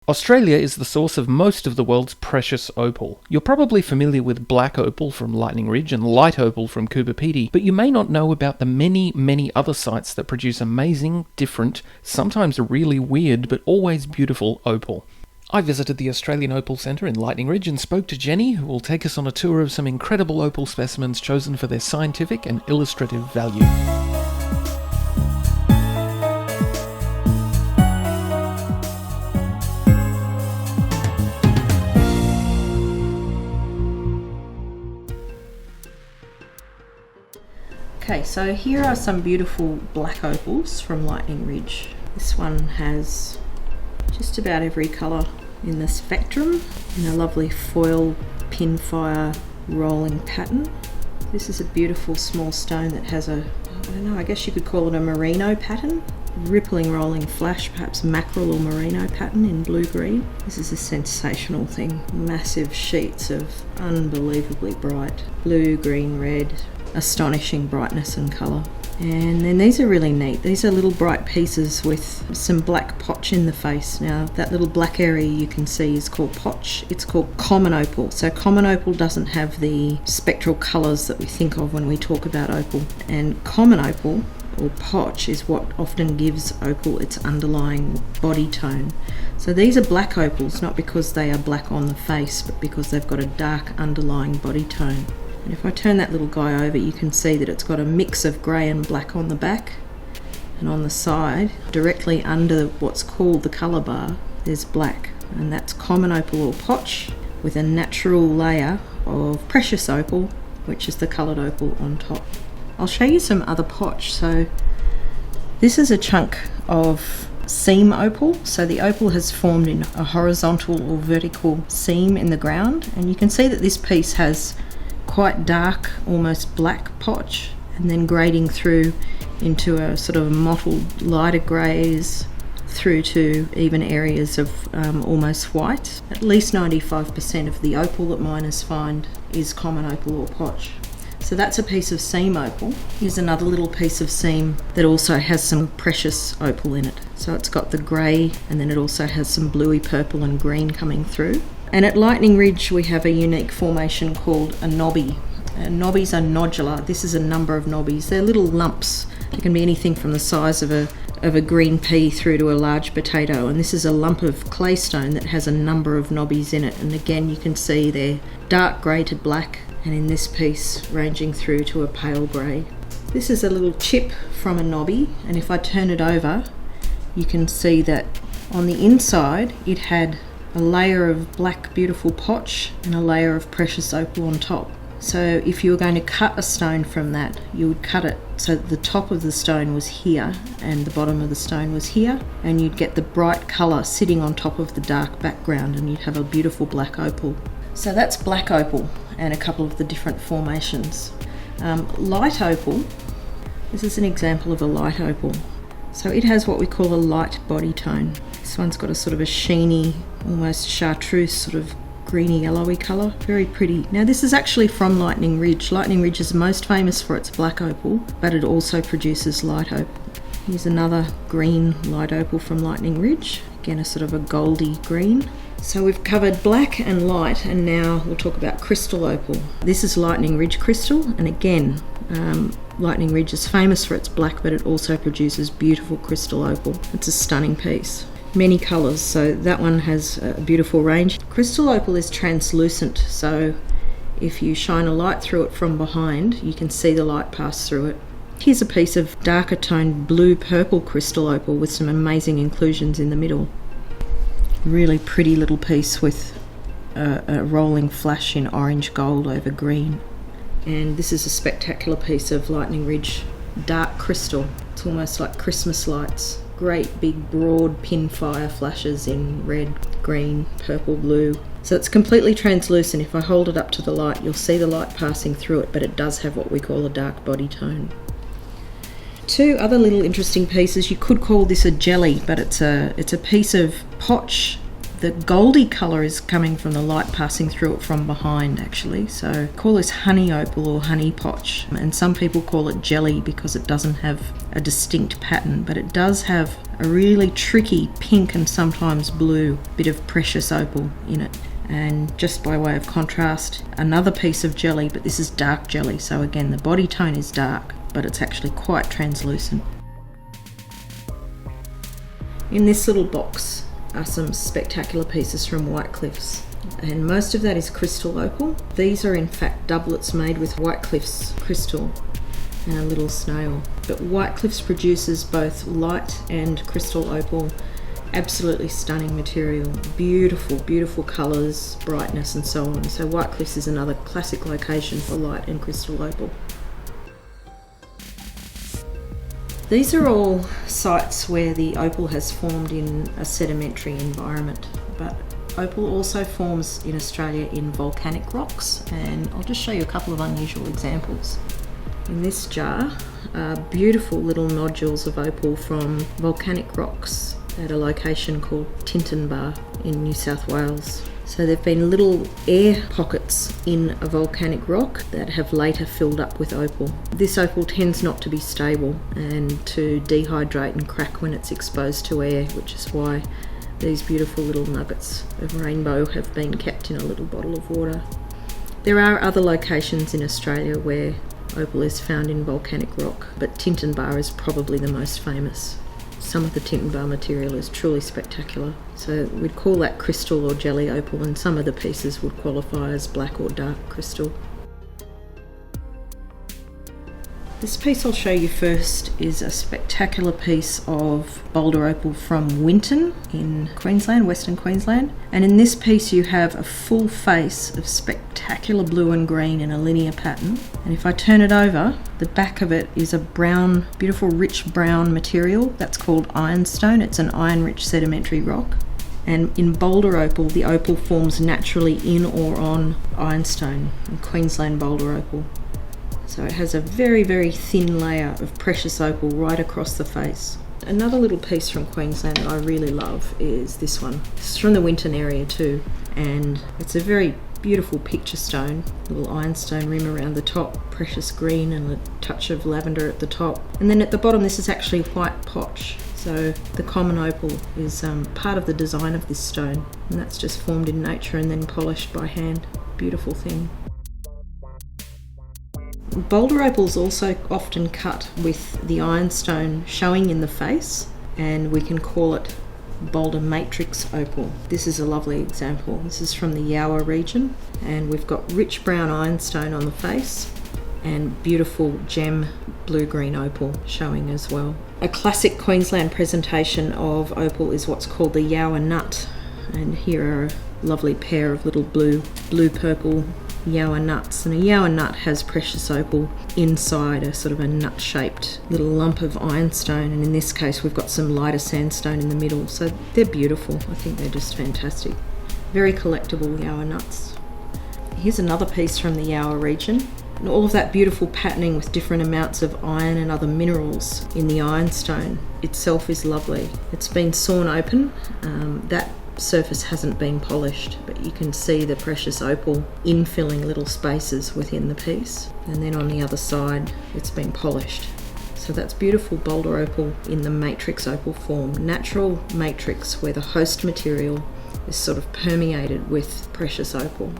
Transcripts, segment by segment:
Australia is the source of most of the world's precious opal. You're probably familiar with black opal from Lightning Ridge and light opal from Coober Pedy, but you may not know about the many other sites that produce amazing, different, sometimes really weird, but always beautiful opal. I visited the Australian Opal Centre in Lightning Ridge and spoke to Jenni, who will take us on a tour of some incredible opal specimens chosen for their scientific and illustrative value. Okay, so here are some beautiful black opals from Lightning Ridge. This one has just about every colour in the spectrum in a lovely foil pinfire rolling pattern. This is a beautiful small stone that has I don't know, I guess you could call it a merino pattern. Rippling rolling flash, perhaps mackerel or merino pattern in blue-green. This is a sensational thing. Massive sheets of unbelievably bright blue, green, red. Astonishing brightness and colour. And then these are really neat. These are little bright pieces with some black potch in the face. Now that little black area you can see is called potch. It's called common opal. So common opal doesn't have the spectral colours that we think of when we talk about opal. And common opal or potch is what often gives opal its underlying body tone. So these are black opals, not because they are black on the face, but because they've got a dark underlying body tone. And if I turn that little guy over, you can see that it's got a mix of grey and black on the back, and on the side, directly under what's called the colour bar, there's black, and that's common opal or potch with a natural layer of precious opal, which is the coloured opal on top. I'll show you some other potch. So this is a chunk of seam opal. So the opal has formed in a horizontal or vertical seam in the ground, and you can see that this piece has quite dark, almost black potch, and then grading through into a sort of mottled lighter greys through to even areas of almost white. At least 95% of the opal that miners find is common opal or potch. So that's a piece of seam opal. Here's another little piece of seam that also has some precious opal in it. So it's got the grey, and then it also has some bluey purple and green coming through. And at Lightning Ridge we have a unique formation called a knobby. Knobbies are nodular. This is a number of knobbies. They're little lumps. They can be anything from the size of a green pea through to a large potato, and this is a lump of claystone that has a number of knobbies in it. And again, you can see they're dark grey to black, and in this piece ranging through to a pale grey. This is a little chip from a knobby, and if I turn it over, you can see that on the inside it had a layer of black beautiful potch and a layer of precious opal on top. So if you were going to cut a stone from that, you would cut it so that the top of the stone was here and the bottom of the stone was here, and you'd get the bright colour sitting on top of the dark background, and you'd have a beautiful black opal. So that's black opal and a couple of the different formations. Light opal, this is an example of a light opal. So it has what we call a light body tone. This one's got a sort of a sheeny, almost chartreuse sort of greeny yellowy colour. Very pretty. Now this is actually from Lightning Ridge. Lightning Ridge is most famous for its black opal, but it also produces light opal. Here's another green light opal from Lightning Ridge. Again, a sort of a goldy green. So we've covered black and light, and now we'll talk about crystal opal. This is Lightning Ridge crystal, and again, Lightning Ridge is famous for its black, but it also produces beautiful crystal opal. It's a stunning piece. Many colours, so that one has a beautiful range. Crystal opal is translucent, so if you shine a light through it from behind, you can see the light pass through it. Here's a piece of darker toned blue-purple crystal opal with some amazing inclusions in the middle. Really pretty little piece with a rolling flash in orange gold over green. And this is a spectacular piece of Lightning Ridge dark crystal. It's almost like Christmas lights. Great big broad pinfire flashes in red, green, purple, blue. So it's completely translucent. If I hold it up to the light, you'll see the light passing through it, but it does have what we call a dark body tone. Two other little interesting pieces. You could call this a jelly, but it's a piece of potch The goldy colour is coming from the light passing through it from behind, actually. So call this honey opal or honey potch, and some people call it jelly because it doesn't have a distinct pattern, but it does have a really tricky pink and sometimes blue bit of precious opal in it. And just by way of contrast, another piece of jelly, but this is dark jelly. So again, the body tone is dark, but it's actually quite translucent. In this little box are some spectacular pieces from White Cliffs, and most of that is crystal opal. These are in fact doublets made with White Cliffs crystal and a little snail. But White Cliffs produces both light and crystal opal. Absolutely stunning material, beautiful, beautiful colours, brightness and so on. So White Cliffs is another classic location for light and crystal opal. These are all sites where the opal has formed in a sedimentary environment, but opal also forms in Australia in volcanic rocks, and I'll just show you a couple of unusual examples. In this jar are beautiful little nodules of opal from volcanic rocks at a location called Tintenbar in New South Wales. So there have been little air pockets in a volcanic rock that have later filled up with opal. This opal tends not to be stable and to dehydrate and crack when it's exposed to air, which is why these beautiful little nuggets of rainbow have been kept in a little bottle of water. There are other locations in Australia where opal is found in volcanic rock, but Tintenbar is probably the most famous. Some of the Tintenbar material is truly spectacular. So we'd call that crystal or jelly opal, and some of the pieces would qualify as black or dark crystal. This piece I'll show you first is a spectacular piece of boulder opal from Winton in Queensland, Western Queensland. And in this piece you have a full face of spectacular blue and green in a linear pattern. And if I turn it over, the back of it is a brown, beautiful rich brown material that's called ironstone. It's an iron-rich sedimentary rock. And in boulder opal, the opal forms naturally in or on ironstone, in Queensland boulder opal. So it has a very, very thin layer of precious opal right across the face. Another little piece from Queensland that I really love is this one. This is from the Winton area too, and it's a very beautiful picture stone, little ironstone rim around the top, precious green and a touch of lavender at the top. And then at the bottom this is actually white potch. So the common opal is part of the design of this stone, and that's just formed in nature and then polished by hand. Beautiful thing. Boulder opal is also often cut with the ironstone showing in the face, and we can call it boulder matrix opal. This is a lovely example. This is from the Yowah region, and we've got rich brown ironstone on the face and beautiful gem blue-green opal showing as well. A classic Queensland presentation of opal is what's called the Yowah nut, and here are a lovely pair of little blue-purple Yowah nuts, and a Yowah nut has precious opal inside a sort of a nut-shaped little lump of ironstone, and in this case we've got some lighter sandstone in the middle, so they're beautiful. I think they're just fantastic. Very collectible Yowah nuts. Here's another piece from the Yowah region, and all of that beautiful patterning with different amounts of iron and other minerals in the ironstone itself is lovely. It's been sawn open. That surface hasn't been polished, but you can see the precious opal infilling little spaces within the piece, and then on the other side it's been polished. So that's beautiful boulder opal in the matrix opal form, natural matrix where the host material is sort of permeated with precious opal.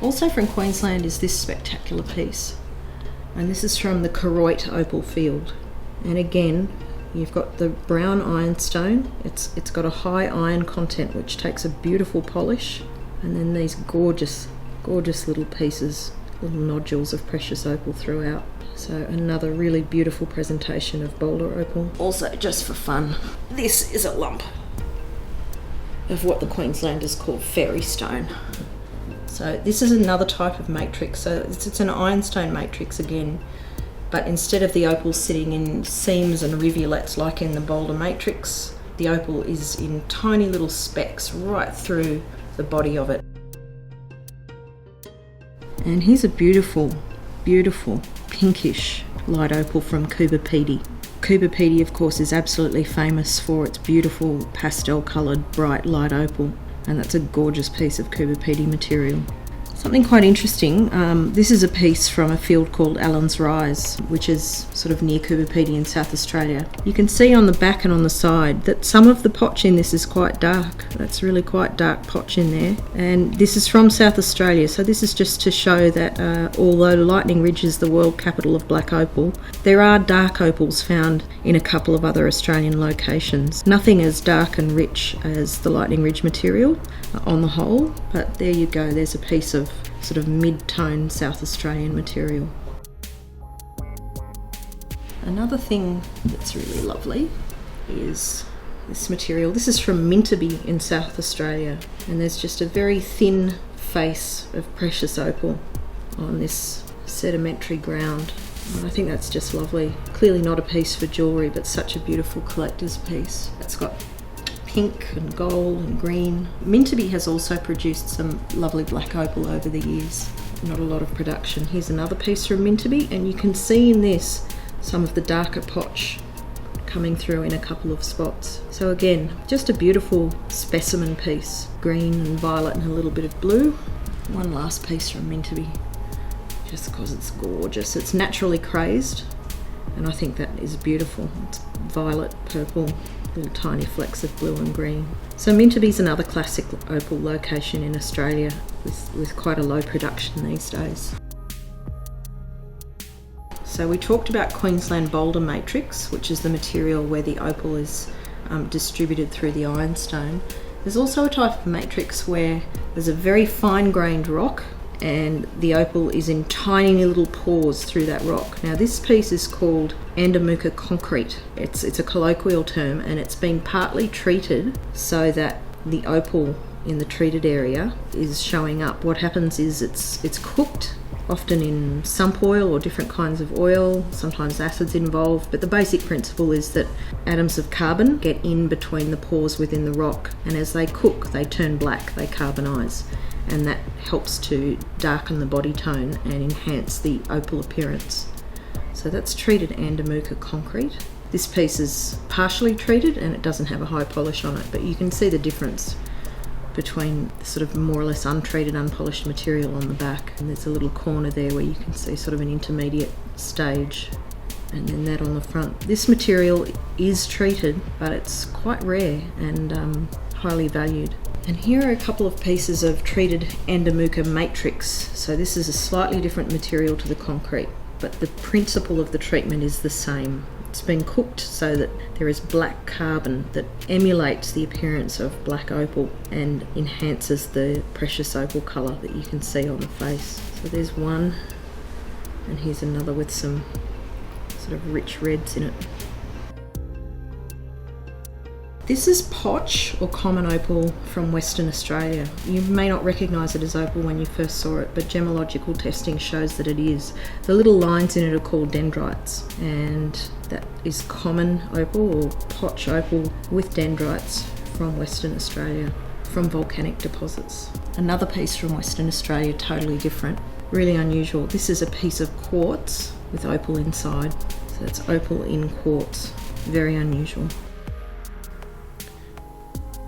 Also from Queensland is this spectacular piece, and this is from the Koroit opal field, and again you've got the brown ironstone. It's got a high iron content which takes a beautiful polish, and then these gorgeous little pieces, little nodules of precious opal throughout. So another really beautiful presentation of boulder opal. Also, just for fun, this is a lump of what the Queenslanders call fairy stone. So this is another type of matrix. So it's an ironstone matrix again, but instead of the opal sitting in seams and rivulets like in the boulder matrix, the opal is in tiny little specks right through the body of it. And here's a beautiful, beautiful pinkish light opal from Coober Pedy. Coober Pedy, of course, is absolutely famous for its beautiful pastel-coloured bright light opal, and that's a gorgeous piece of Coober Pedy material. Something quite interesting, this is a piece from a field called Allen's Rise, which is sort of near Coober Pedy in South Australia. You can see on the back and on the side that some of the potch in this is quite dark. That's really quite dark potch in there. And this is from South Australia, so this is just to show that although Lightning Ridge is the world capital of black opal, there are dark opals found in a couple of other Australian locations. Nothing as dark and rich as the Lightning Ridge material on the whole, but there you go, there's a piece of sort of mid-tone South Australian material. Another thing that's really lovely is this material. This is from Mintabie in South Australia, and there's just a very thin face of precious opal on this sedimentary ground. And I think that's just lovely. Clearly not a piece for jewellery, but such a beautiful collector's piece. It's got pink and gold and green. Mintabie has also produced some lovely black opal over the years. Not a lot of production. Here's another piece from Mintabie, and you can see in this some of the darker potch coming through in a couple of spots. So again, just a beautiful specimen piece. Green and violet and a little bit of blue. One last piece from Mintabie, just because it's gorgeous. It's naturally crazed, and I think that is beautiful. It's violet, purple, little tiny flecks of blue and green. So Mintabie's another classic opal location in Australia with quite a low production these days. So we talked about Queensland boulder matrix, which is the material where the opal is distributed through the ironstone. There's also a type of matrix where there's a very fine-grained rock and the opal is in tiny little pores through that rock. Now this piece is called Andamooka concrete. It's a colloquial term, and it's been partly treated so that the opal in the treated area is showing up. What happens is it's cooked, often in sump oil or different kinds of oil, sometimes acids involved, but the basic principle is that atoms of carbon get in between the pores within the rock, and as they cook they turn black, they carbonise, and that helps to darken the body tone and enhance the opal appearance. So that's treated Andamooka concrete. This piece is partially treated and it doesn't have a high polish on it, but you can see the difference between the sort of more or less untreated, unpolished material on the back, and there's a little corner there where you can see sort of an intermediate stage, and then that on the front. This material is treated, but it's quite rare and highly valued. And here are a couple of pieces of treated Andamooka matrix. So this is a slightly different material to the concrete, but the principle of the treatment is the same. It's been cooked so that there is black carbon that emulates the appearance of black opal and enhances the precious opal colour that you can see on the face. So there's one, and here's another with some sort of rich reds in it. This is potch, or common opal, from Western Australia. You may not recognise it as opal when you first saw it, but gemological testing shows that it is. The little lines in it are called dendrites, and that is common opal, or potch opal, with dendrites from Western Australia, from volcanic deposits. Another piece from Western Australia, totally different, really unusual. This is a piece of quartz with opal inside, so it's opal in quartz, very unusual.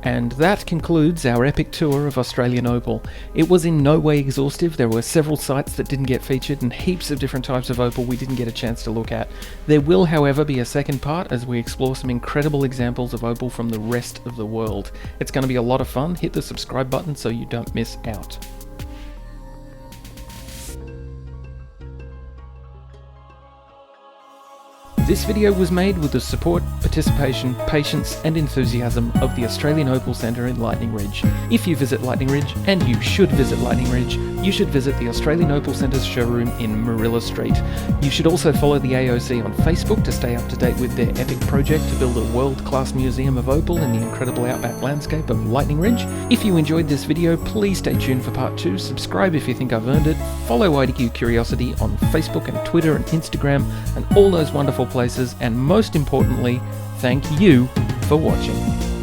And that concludes our epic tour of Australian opal. It was in no way exhaustive. There were several sites that didn't get featured and heaps of different types of opal we didn't get a chance to look at. There will, however, be a second part as we explore some incredible examples of opal from the rest of the world. It's going to be a lot of fun. Hit the subscribe button so you don't miss out. This video was made with the support, participation, patience and enthusiasm of the Australian Opal Centre in Lightning Ridge. If you visit Lightning Ridge, and you should visit Lightning Ridge, you should visit the Australian Opal Centre's showroom in Marilla Street. You should also follow the AOC on Facebook to stay up to date with their epic project to build a world-class museum of opal in the incredible outback landscape of Lightning Ridge. If you enjoyed this video, please stay tuned for part 2, subscribe if you think I've earned it, follow IDQ Curiosity on Facebook and Twitter and Instagram and all those wonderful places, and most importantly, thank you for watching.